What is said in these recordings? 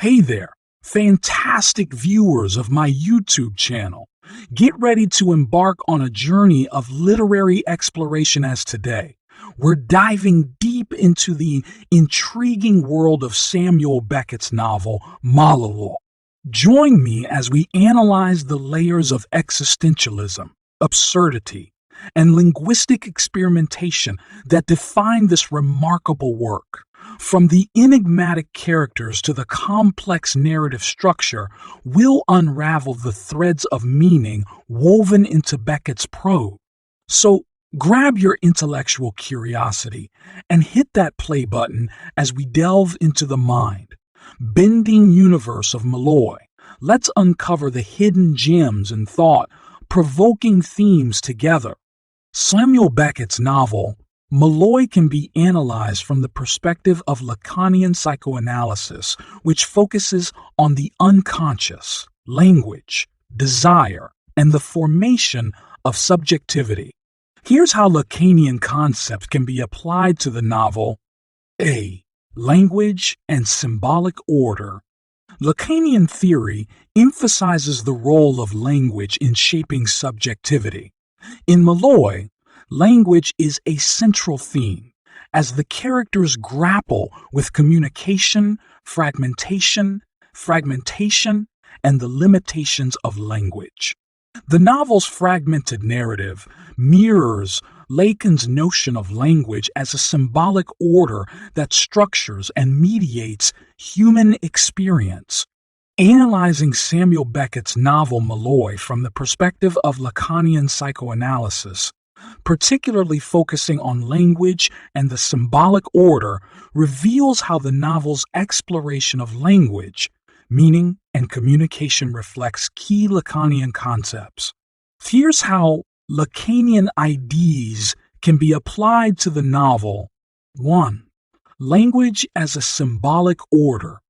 Hey there, fantastic viewers of my YouTube channel. Get ready to embark on a journey of literary exploration as today. We're diving deep into the intriguing world of Samuel Beckett's novel, Molloy. Join me as we analyze the layers of existentialism, absurdity, and linguistic experimentation that define this remarkable work. From the enigmatic characters to the complex narrative structure, we'll unravel the threads of meaning woven into Beckett's prose. So, grab your intellectual curiosity and hit that play button as we delve into the mind-bending universe of Molloy. Let's uncover the hidden gems and thought-provoking themes together. Samuel Beckett's novel, Molloy, can be analyzed from the perspective of Lacanian psychoanalysis, which focuses on the unconscious, language, desire, and the formation of subjectivity. Here's how Lacanian concepts can be applied to the novel. A. Language and symbolic order. Lacanian theory emphasizes the role of language in shaping subjectivity. In Molloy, language is a central theme as the characters grapple with communication, fragmentation, and the limitations of language. The novel's fragmented narrative mirrors Lacan's notion of language as a symbolic order that structures and mediates human experience. Analyzing Samuel Beckett's novel Molloy from the perspective of Lacanian psychoanalysis, particularly focusing on language and the symbolic order, reveals how the novel's exploration of language, meaning, and communication reflects key Lacanian concepts. Here's how Lacanian ideas can be applied to the novel. 1. Language as a symbolic order.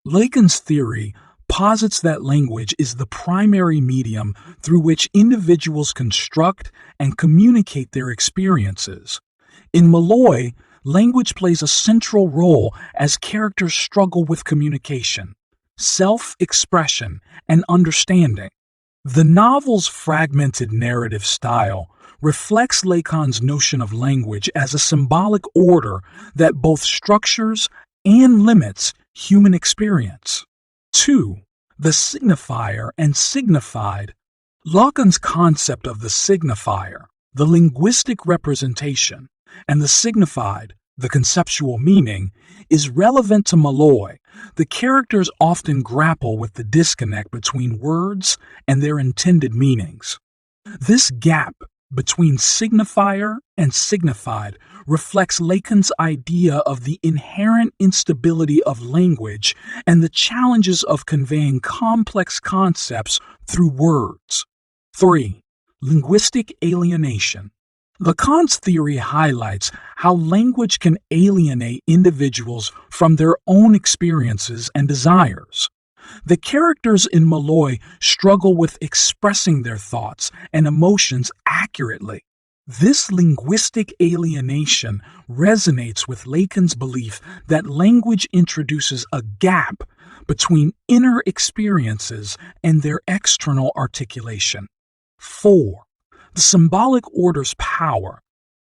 Lacan's theory posits that language is the primary medium through which individuals construct and communicate their experiences. In Molloy, language plays a central role as characters struggle with communication, self-expression, and understanding. The novel's fragmented narrative style reflects Lacan's notion of language as a symbolic order that both structures and limits human experience. 2. The signifier and signified. Lacan's concept of the signifier, the linguistic representation, and the signified, the conceptual meaning, is relevant to Molloy. The characters often grapple with the disconnect between words and their intended meanings. This gap between signifier and signified reflects Lacan's idea of the inherent instability of language and the challenges of conveying complex concepts through words. 3. Linguistic alienation. Lacan's theory highlights how language can alienate individuals from their own experiences and desires. The characters in Molloy struggle with expressing their thoughts and emotions accurately. This linguistic alienation resonates with Lacan's belief that language introduces a gap between inner experiences and their external articulation. 4. The symbolic order's power.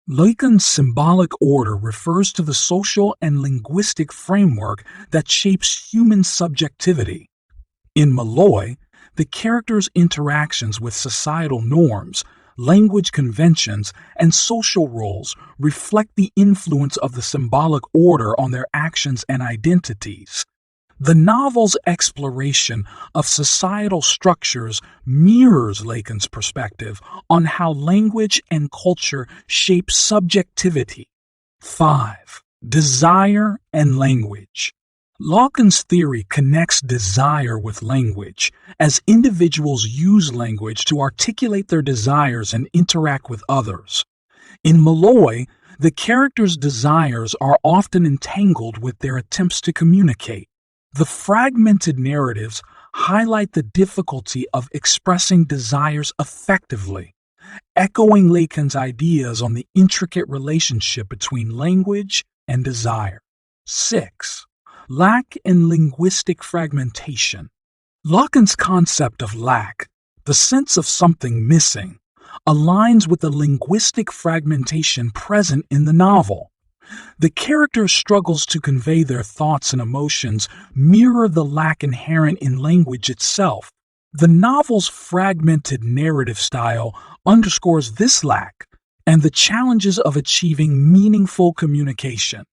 Lacan's symbolic order refers to the social and linguistic framework that shapes human subjectivity. In Molloy, the characters' interactions with societal norms, language conventions, and social roles reflect the influence of the symbolic order on their actions and identities. The novel's exploration of societal structures mirrors Lacan's perspective on how language and culture shape subjectivity. 5. Desire and language. Lacan's theory connects desire with language, as individuals use language to articulate their desires and interact with others. In Molloy, the characters' desires are often entangled with their attempts to communicate. The fragmented narratives highlight the difficulty of expressing desires effectively, echoing Lacan's ideas on the intricate relationship between language and desire. 6. Lack and linguistic fragmentation. Lacan's concept of lack, the sense of something missing, aligns with the linguistic fragmentation present in the novel. The character struggles to convey their thoughts and emotions mirror the lack inherent in language itself. The novel's fragmented narrative style underscores this lack and the challenges of achieving meaningful communication.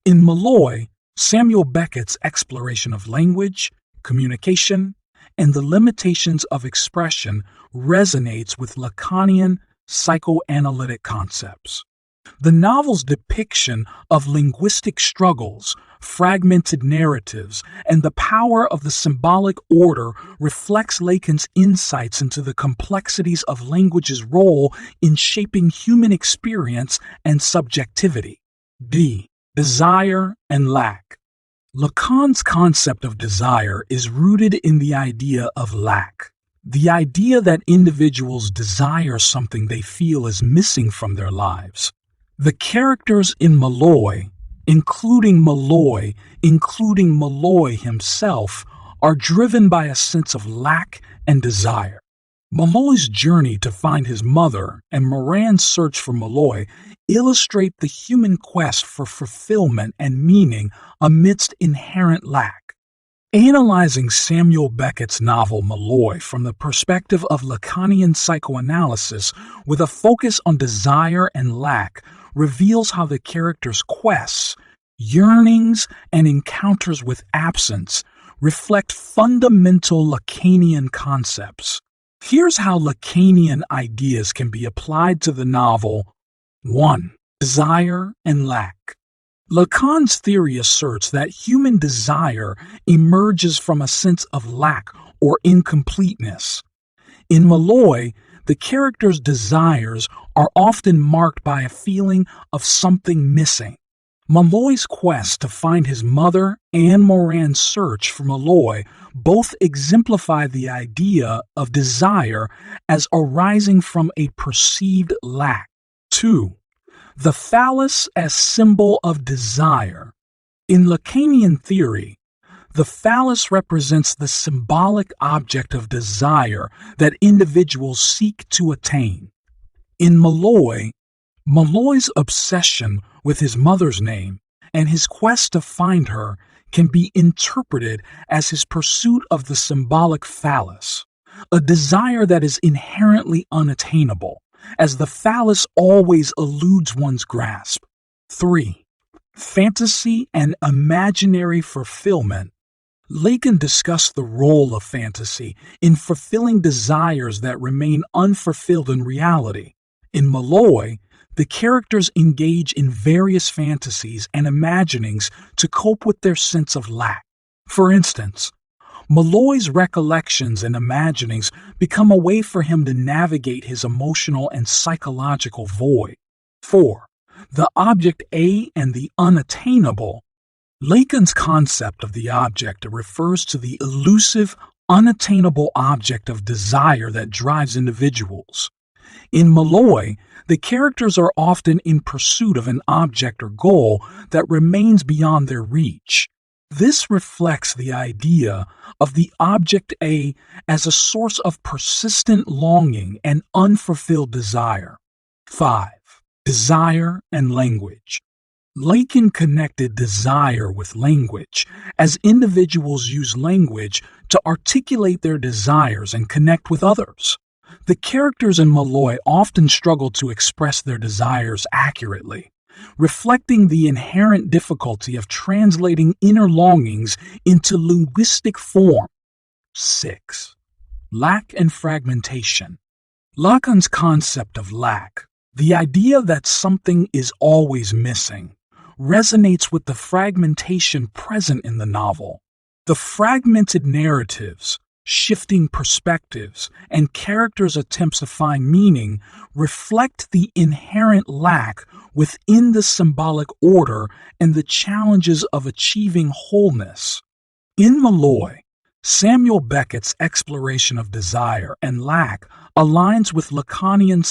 In Molloy, Samuel Beckett's exploration of language, communication, and the limitations of expression resonates with Lacanian psychoanalytic concepts. The novel's depiction of linguistic struggles, fragmented narratives, and the power of the symbolic order reflects Lacan's insights into the complexities of language's role in shaping human experience and subjectivity. D. Desire and lack. Lacan's concept of desire is rooted in the idea of lack. The idea that individuals desire something they feel is missing from their lives. The characters in Molloy, including Molloy himself, are driven by a sense of lack and desire. Molloy's journey to find his mother and Moran's search for Molloy illustrate the human quest for fulfillment and meaning amidst inherent lack. Analyzing Samuel Beckett's novel Molloy from the perspective of Lacanian psychoanalysis with a focus on desire and lack reveals how the character's quests, yearnings, and encounters with absence reflect fundamental Lacanian concepts. Here's how Lacanian ideas can be applied to the novel. 1. Desire and lack. Lacan's theory asserts that human desire emerges from a sense of lack or incompleteness. In Molloy, the character's desires are often marked by a feeling of something missing. Molloy's quest to find his mother and Moran's search for Molloy both exemplify the idea of desire as arising from a perceived lack. 2. The phallus as symbol of desire. In Lacanian theory, the phallus represents the symbolic object of desire that individuals seek to attain. In Molloy, Molloy's obsession with his mother's name and his quest to find her can be interpreted as his pursuit of the symbolic phallus, a desire that is inherently unattainable, as the phallus always eludes one's grasp. 3. Fantasy and imaginary fulfillment. Lacan discussed the role of fantasy in fulfilling desires that remain unfulfilled in reality. In Molloy, the characters engage in various fantasies and imaginings to cope with their sense of lack. For instance, Molloy's recollections and imaginings become a way for him to navigate his emotional and psychological void. 4. The object A and the unattainable. Lacan's concept of the object refers to the elusive, unattainable object of desire that drives individuals. In Molloy, the characters are often in pursuit of an object or goal that remains beyond their reach. This reflects the idea of the object A as a source of persistent longing and unfulfilled desire. 5. Desire and language. Lacan connected desire with language, as individuals use language to articulate their desires and connect with others. The characters in Molloy often struggle to express their desires accurately, reflecting the inherent difficulty of translating inner longings into linguistic form. 6. Lack and fragmentation. Lacan's concept of lack, the idea that something is always missing, resonates with the fragmentation present in the novel. The fragmented narratives, shifting perspectives, and characters' attempts to find meaning reflect the inherent lack within the symbolic order and the challenges of achieving wholeness. In Molloy, Samuel Beckett's exploration of desire and lack aligns with Lacanian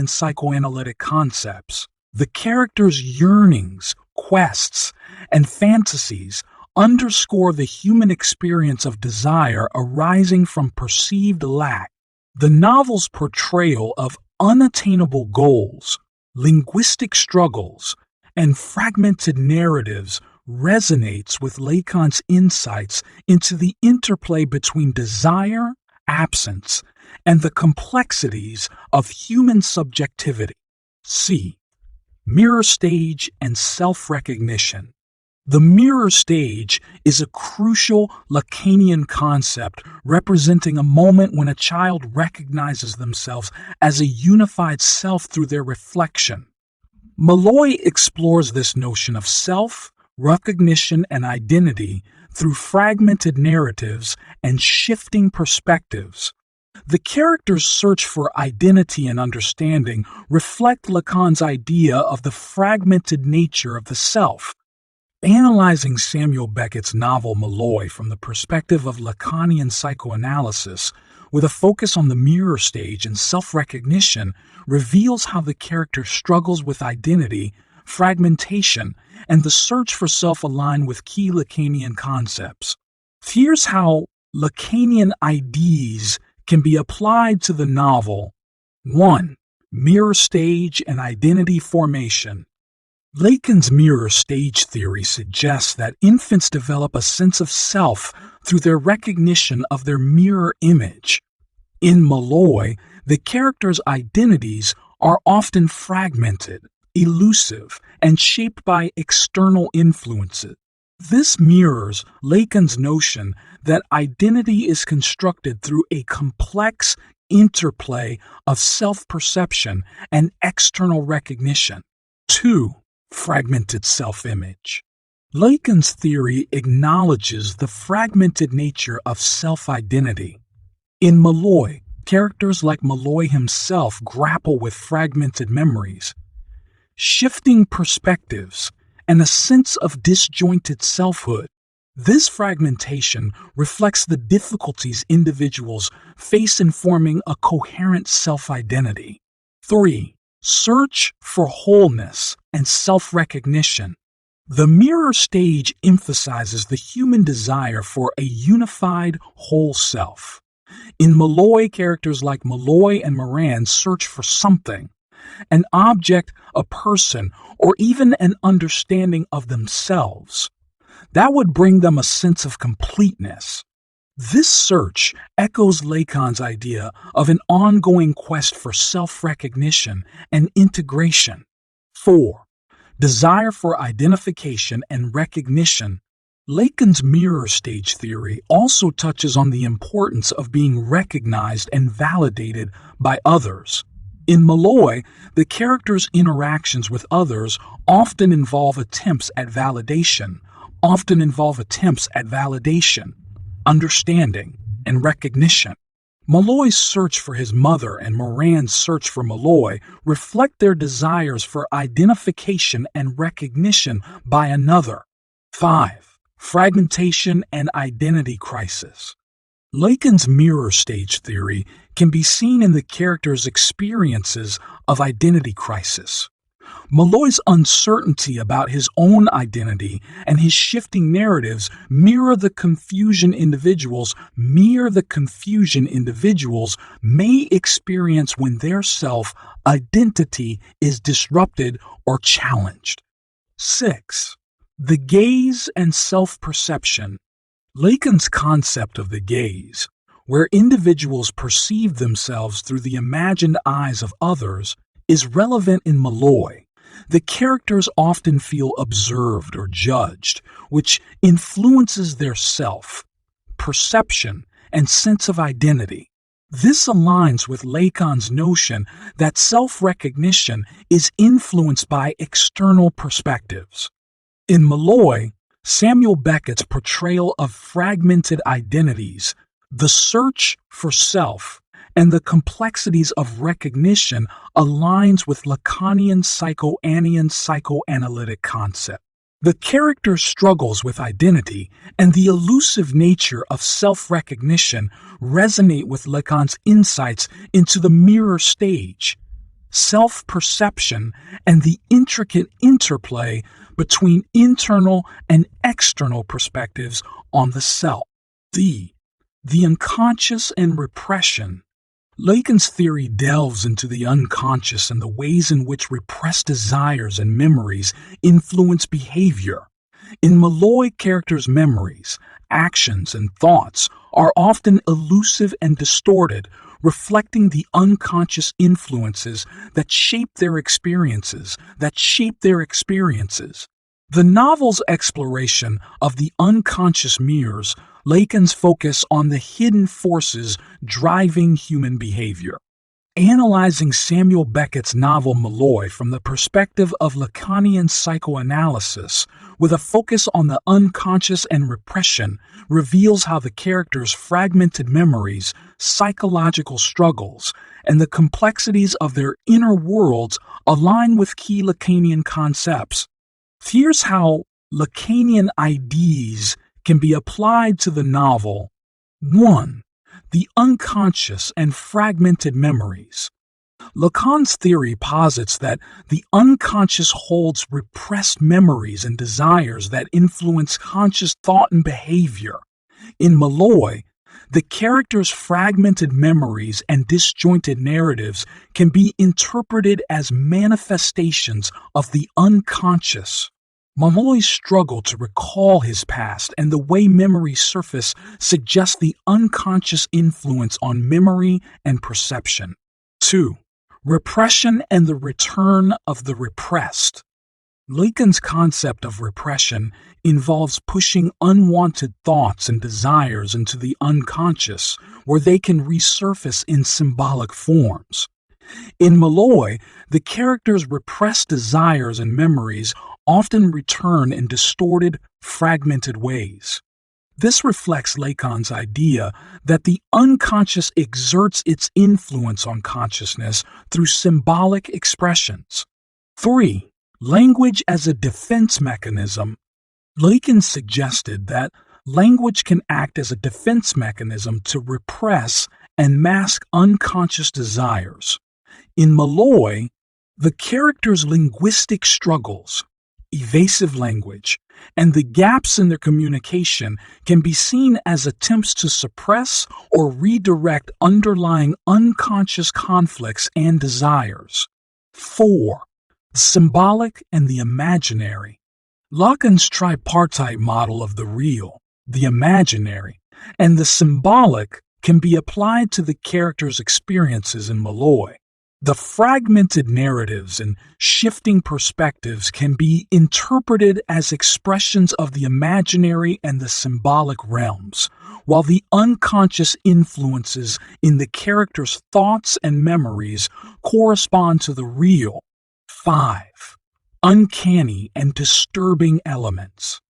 psychoanalytic concepts. The characters' yearnings, quests, and fantasies underscore the human experience of desire arising from perceived lack. The novel's portrayal of unattainable goals, linguistic struggles, and fragmented narratives resonates with Lacan's insights into the interplay between desire, absence, and the complexities of human subjectivity. C. Mirror stage and self-recognition. The mirror stage is a crucial Lacanian concept representing a moment when a child recognizes themselves as a unified self through their reflection. Molloy explores this notion of self, recognition, and identity through fragmented narratives and shifting perspectives. The characters' search for identity and understanding reflect Lacan's idea of the fragmented nature of the self. Analyzing Samuel Beckett's novel Molloy from the perspective of Lacanian psychoanalysis, with a focus on the mirror stage and self-recognition, reveals how the character struggles with identity, fragmentation, and the search for self-aligned with key Lacanian concepts. Here's how Lacanian ideas can be applied to the novel. 1. Mirror stage and identity formation. Lacan's mirror stage theory suggests that infants develop a sense of self through their recognition of their mirror image. In Molloy, the characters' identities are often fragmented, elusive, and shaped by external influences. This mirrors Lacan's notion that identity is constructed through a complex interplay of self-perception and external recognition. 2. Fragmented self-image. Lacan's theory acknowledges the fragmented nature of self-identity. In Molloy, characters like Molloy himself grapple with fragmented memories, shifting perspectives, and a sense of disjointed selfhood. This fragmentation reflects the difficulties individuals face in forming a coherent self-identity. 3. Search for wholeness and self-recognition. The mirror stage emphasizes the human desire for a unified whole self. In Molloy, characters like Molloy and Moran search for something, an object, a person, or even an understanding of themselves that would bring them a sense of completeness. This search echoes Lacan's idea of an ongoing quest for self-recognition and integration. 4. Desire for identification and recognition. Lacan's mirror stage theory also touches on the importance of being recognized and validated by others. In Molloy, the characters' interactions with others often involve attempts at validation, understanding, and recognition. Molloy's search for his mother and Moran's search for Molloy reflect their desires for identification and recognition by another. 5. Fragmentation and identity crisis. Lacan's mirror stage theory can be seen in the characters' experiences of identity crisis. Molloy's uncertainty about his own identity and his shifting narratives mirror the confusion individuals may experience when their self-identity is disrupted or challenged. 6. The gaze and self-perception. Lacan's concept of the gaze, where individuals perceive themselves through the imagined eyes of others, is relevant in Molloy. The characters often feel observed or judged, which influences their self-perception and sense of identity. This aligns with Lacan's notion that self-recognition is influenced by external perspectives. In Molloy, Samuel Beckett's portrayal of fragmented identities, the search for self, and the complexities of recognition aligns with Lacanian psychoanalytic concept. The character struggles with identity and the elusive nature of self-recognition resonate with Lacan's insights into the mirror stage, self-perception, and the intricate interplay between internal and external perspectives on the self. D. The unconscious and repression. Lacan's theory delves into the unconscious and the ways in which repressed desires and memories influence behavior. In Molloy, characters' memories, actions, and thoughts are often elusive and distorted, reflecting the unconscious influences that shape their experiences. The novel's exploration of the unconscious mirrors Lacan's focus on the hidden forces driving human behavior. Analyzing Samuel Beckett's novel Molloy from the perspective of Lacanian psychoanalysis, with a focus on the unconscious and repression, reveals how the characters' fragmented memories, psychological struggles, and the complexities of their inner worlds align with key Lacanian concepts. Here's how Lacanian ideas can be applied to the novel. 1. The unconscious and fragmented memories. Lacan's theory posits that the unconscious holds repressed memories and desires that influence conscious thought and behavior. In Molloy, the characters' fragmented memories and disjointed narratives can be interpreted as manifestations of the unconscious. Molloy's struggle to recall his past and the way memories surface suggest the unconscious influence on memory and perception. 2. Repression and the return of the repressed. Lacan's concept of repression involves pushing unwanted thoughts and desires into the unconscious, where they can resurface in symbolic forms. In Molloy, the characters' repressed desires and memories often return in distorted, fragmented ways. This reflects Lacan's idea that the unconscious exerts its influence on consciousness through symbolic expressions. 3. Language as a defense mechanism. Lacan suggested that language can act as a defense mechanism to repress and mask unconscious desires. In Molloy, the characters' linguistic struggles, evasive language, and the gaps in their communication can be seen as attempts to suppress or redirect underlying unconscious conflicts and desires. 4. The symbolic and the imaginary. Lacan's tripartite model of the real, the imaginary, and the symbolic can be applied to the characters' experiences in Molloy. The fragmented narratives and shifting perspectives can be interpreted as expressions of the imaginary and the symbolic realms, while the unconscious influences in the characters' thoughts and memories correspond to the real. 5. Uncanny and disturbing elements.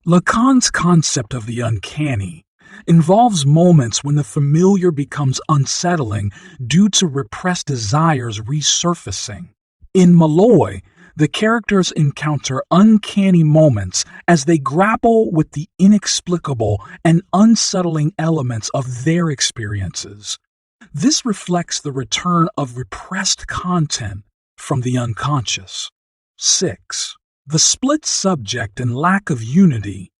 Lacan's concept of the uncanny involves moments when the familiar becomes unsettling due to repressed desires resurfacing. In Molloy, the characters encounter uncanny moments as they grapple with the inexplicable and unsettling elements of their experiences. This reflects the return of repressed content from the unconscious. 6. The split subject and lack of unity.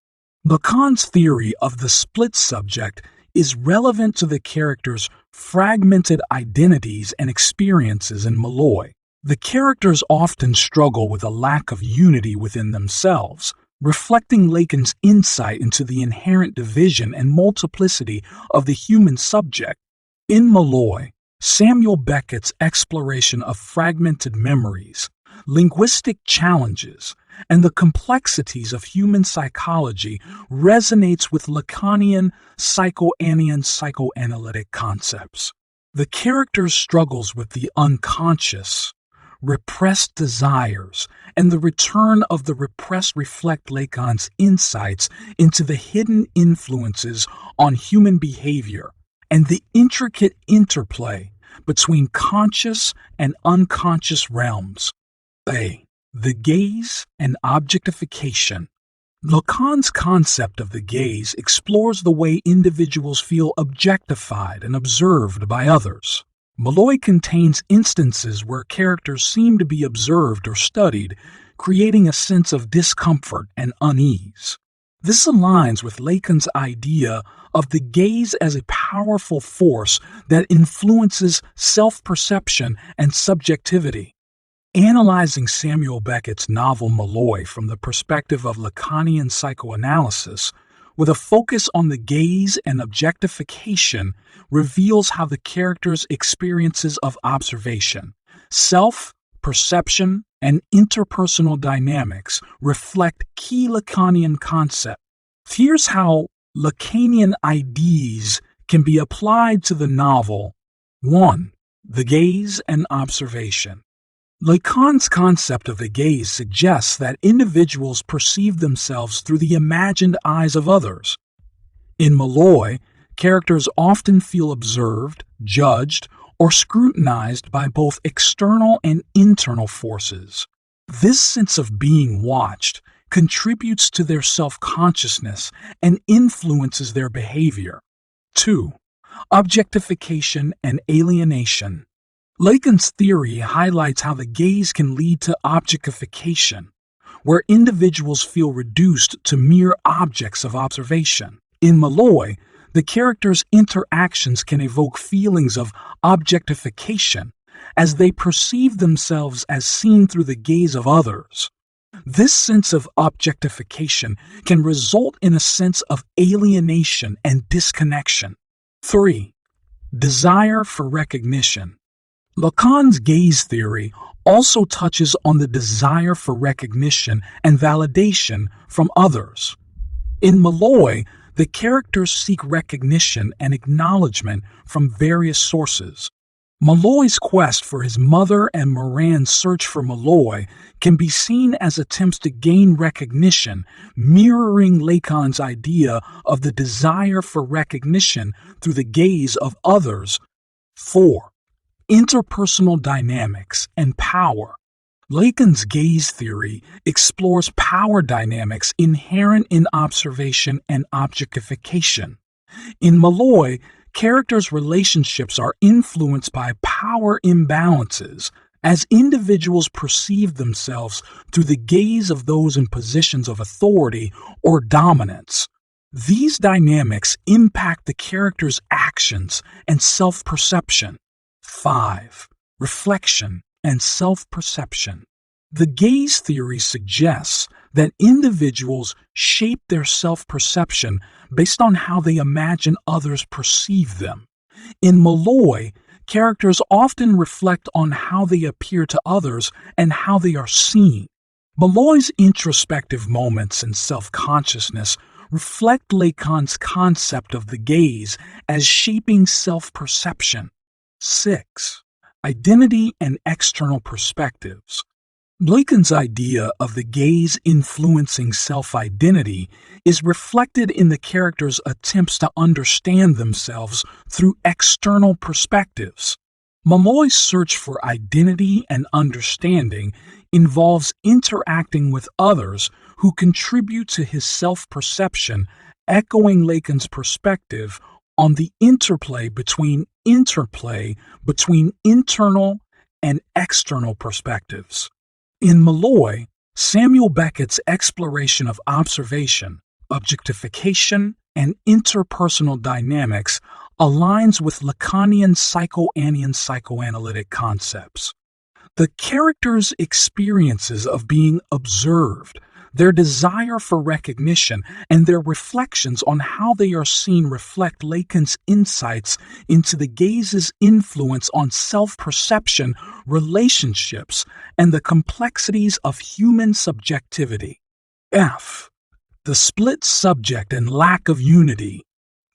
Lacan's theory of the split subject is relevant to the characters' fragmented identities and experiences in Molloy. The characters often struggle with a lack of unity within themselves, reflecting Lacan's insight into the inherent division and multiplicity of the human subject. In Molloy, Samuel Beckett's exploration of fragmented memories, linguistic challenges, and the complexities of human psychology resonates with Lacanian, psychoanalytic concepts. The character's struggles with the unconscious, repressed desires, and the return of the repressed reflect Lacan's insights into the hidden influences on human behavior and the intricate interplay between conscious and unconscious realms. A. The gaze and objectification. Lacan's concept of the gaze explores the way individuals feel objectified and observed by others. Molloy contains instances where characters seem to be observed or studied, creating a sense of discomfort and unease. This aligns with Lacan's idea of the gaze as a powerful force that influences self-perception and subjectivity. Analyzing Samuel Beckett's novel Molloy from the perspective of Lacanian psychoanalysis, with a focus on the gaze and objectification, reveals how the character's experiences of observation, self-perception, and interpersonal dynamics reflect key Lacanian concepts. Here's how Lacanian ideas can be applied to the novel. 1. The gaze and observation. Lacan's concept of the gaze suggests that individuals perceive themselves through the imagined eyes of others. In Molloy, characters often feel observed, judged, or scrutinized by both external and internal forces. This sense of being watched contributes to their self-consciousness and influences their behavior. 2. Objectification and alienation. Lacan's theory highlights how the gaze can lead to objectification, where individuals feel reduced to mere objects of observation. In Molloy, the characters' interactions can evoke feelings of objectification as they perceive themselves as seen through the gaze of others. This sense of objectification can result in a sense of alienation and disconnection. 3. Desire for recognition. Lacan's gaze theory also touches on the desire for recognition and validation from others. In Molloy, the characters seek recognition and acknowledgement from various sources. Molloy's quest for his mother and Moran's search for Molloy can be seen as attempts to gain recognition, mirroring Lacan's idea of the desire for recognition through the gaze of others. 4. Interpersonal dynamics and power. Lacan's gaze theory explores power dynamics inherent in observation and objectification. In Molloy, characters' relationships are influenced by power imbalances as individuals perceive themselves through the gaze of those in positions of authority or dominance. These dynamics impact the character's actions and self-perception. 5. Reflection and self-perception. The gaze theory suggests that individuals shape their self-perception based on how they imagine others perceive them. In Molloy, characters often reflect on how they appear to others and how they are seen. Molloy's introspective moments and self-consciousness reflect Lacan's concept of the gaze as shaping self-perception. 6. Identity and external perspectives. Lacan's idea of the gaze influencing self-identity is reflected in the characters' attempts to understand themselves through external perspectives. Molloy's search for identity and understanding involves interacting with others who contribute to his self-perception, echoing Lacan's perspective on the interplay between internal and external perspectives. In Molloy, Samuel Beckett's exploration of observation, objectification, and interpersonal dynamics aligns with Lacanian psychoanalytic concepts. The characters' experiences of being observed, their desire for recognition, and their reflections on how they are seen reflect Lacan's insights into the gaze's influence on self-perception, relationships, and the complexities of human subjectivity. F. The split subject and lack of unity.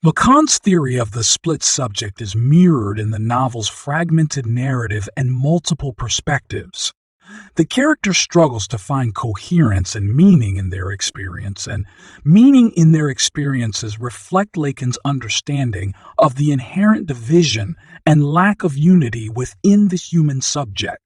Lacan's theory of the split subject is mirrored in the novel's fragmented narrative and multiple perspectives. The character struggles to find coherence and meaning in their experience, and meaning in their experiences reflect Lacan's understanding of the inherent division and lack of unity within the human subject.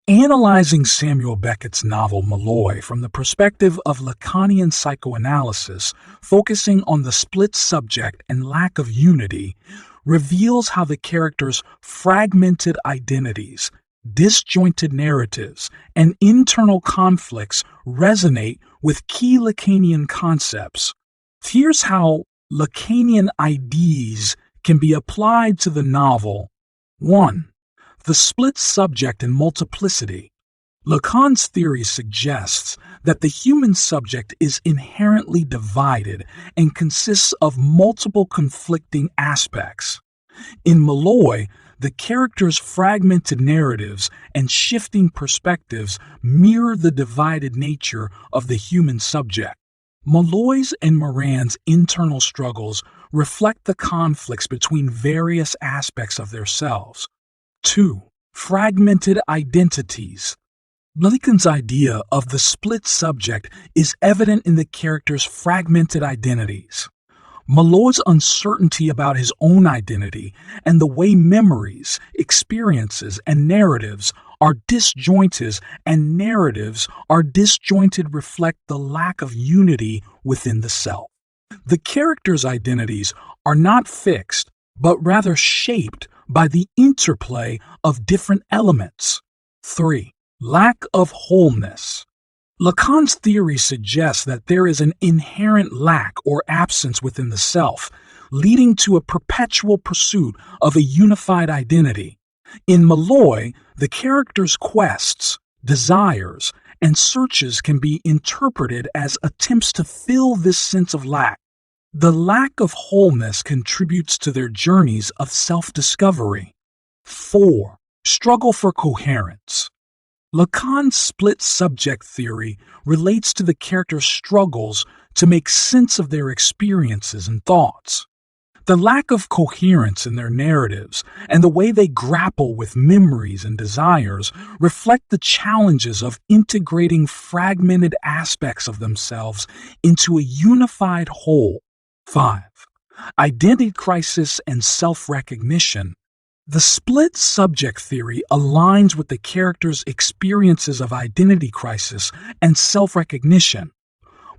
Analyzing Samuel Beckett's novel Molloy from the perspective of Lacanian psychoanalysis, focusing on the split subject and lack of unity, reveals how the characters' fragmented identities, disjointed narratives, and internal conflicts resonate with key Lacanian concepts. Here's how Lacanian ideas can be applied to the novel. 1. The split subject and multiplicity. Lacan's theory suggests that the human subject is inherently divided and consists of multiple conflicting aspects. In Molloy, the characters' fragmented narratives and shifting perspectives mirror the divided nature of the human subject. Molloy's and Moran's internal struggles reflect the conflicts between various aspects of their selves. 2. Fragmented identities. Lacan's idea of the split subject is evident in the characters' fragmented identities. Molloy's uncertainty about his own identity and the way memories, experiences, and narratives are disjointed reflect the lack of unity within the self. The characters' identities are not fixed, but rather shaped by the interplay of different elements. 3. Lack of wholeness. Lacan's theory suggests that there is an inherent lack or absence within the self, leading to a perpetual pursuit of a unified identity. In Molloy, the characters' quests, desires, and searches can be interpreted as attempts to fill this sense of lack. The lack of wholeness contributes to their journeys of self-discovery. 4. Struggle for coherence. Lacan's split subject theory relates to the characters' struggles to make sense of their experiences and thoughts. The lack of coherence in their narratives and the way they grapple with memories and desires reflect the challenges of integrating fragmented aspects of themselves into a unified whole. 5. Identity crisis and self-recognition. The split subject theory aligns with the characters' experiences of identity crisis and self-recognition.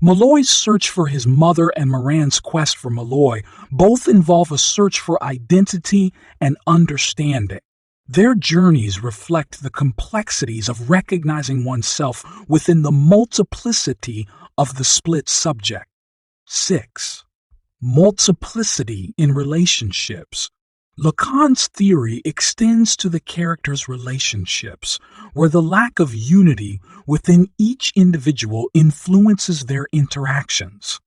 Molloy's search for his mother and Moran's quest for Molloy both involve a search for identity and understanding. Their journeys reflect the complexities of recognizing oneself within the multiplicity of the split subject. 6. Multiplicity in relationships. Lacan's theory extends to the characters' relationships, where the lack of unity within each individual influences their interactions.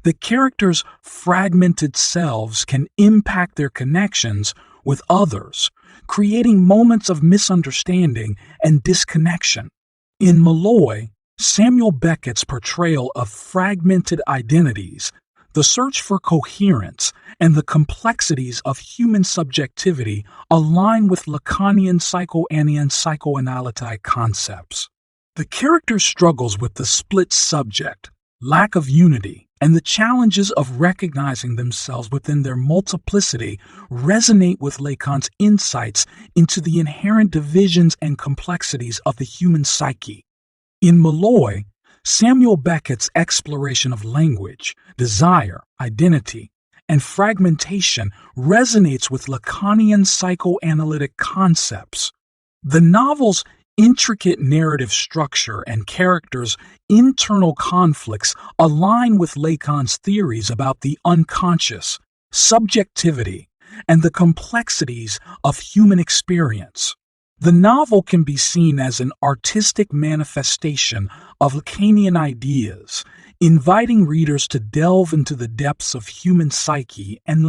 The characters' fragmented selves can impact their connections with others, creating moments of misunderstanding and disconnection. In Molloy, Samuel Beckett's portrayal of fragmented identities, the search for coherence, and the complexities of human subjectivity align with Lacanian psychoanalytic concepts. The character's struggles with the split subject, lack of unity, and the challenges of recognizing themselves within their multiplicity resonate with Lacan's insights into the inherent divisions and complexities of the human psyche. In Molloy, Samuel Beckett's exploration of language, desire, identity, and fragmentation resonates with Lacanian psychoanalytic concepts. The novel's intricate narrative structure and characters' internal conflicts align with Lacan's theories about the unconscious, subjectivity, and the complexities of human experience. The novel can be seen as an artistic manifestation of Lacanian ideas, inviting readers to delve into the depths of human psyche and